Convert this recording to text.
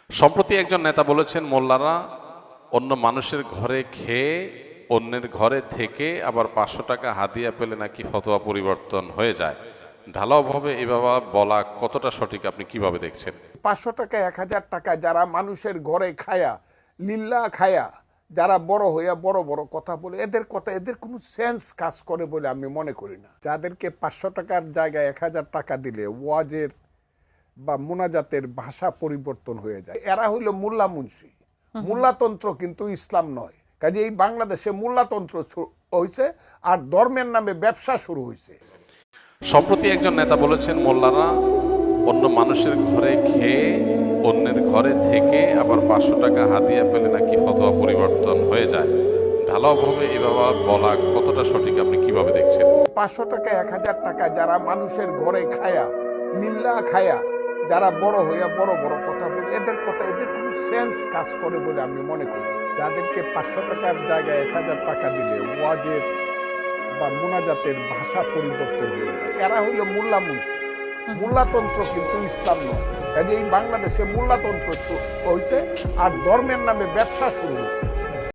সম্প্রতি একজন নেতা বলেছেন, মোল্লারা অন্য মানুষের ঘরে খেয়ে অন্যের ঘরে থেকে আবার ৫০০ টাকা হাদিয়া পেলে নাকি ফতোয়া পরিবর্তন হয়ে যায়। ঢালাওভাবে এভাবে বলা কতটা সঠিক, আপনি কিভাবে দেখছেন? ৫০০ টাকা ১,০০০ টাকা যারা মানুষের ঘরে খায়া লিল্লা খায়া যারা বড় হইয়া বড় বড় কথা বলে, এদের কোনো সেন্স কাজ করে বলে আমি মনে করি না। যাদেরকে ৫০০ টাকার জায়গায় ১,০০০ টাকা দিলে ওয়াজের বা মোনাজাতের ভাষা পরিবর্তন হয়ে যায়। এরা হইল মোল্লা মুন্সি। মোল্লাতন্ত্র কিন্তু ইসলাম নয়। কাজে এই বাংলাদেশে মোল্লাতন্ত্র হয়েছে আর ধর্মের নামে ব্যবসা শুরু হয়েছে। সম্প্রতি একজন নেতা বলেছেন, মোল্লারা অন্য মানুষের ঘরে খেয়ে অন্যের ঘরে থেকে আবার ৫০০ টাকা হাদিয়া পেলে নাকি ফতোয়া পরিবর্তন হয়ে যায়। ঢালাওভাবে এভাবে বলা কতটা সঠিক, আপনি কিভাবে দেখছেন? ৫০০ টাকা ১,০০০ টাকা যারা মানুষের ঘরে খায়া লিল্লা খায়া যারা বড় হইয়া বড় বড় কথা বলে, এদের কোনো সেন্স কাজ করে বলে আমি মনে করি না। যাদেরকে ৫০০ টাকার জায়গায় ১,০০০ টাকা দিলে ওয়াজের বা মোনাজাতের ভাষা পরিবর্তন হয়ে যায়, এরা হইল মোল্লা মুন্সি। মোল্লাতন্ত্র কিন্তু ইসলাম নয়। কাজে এই বাংলাদেশে মোল্লাতন্ত্র হয়েছে আর ধর্মের নামে ব্যবসা শুরু হয়েছে।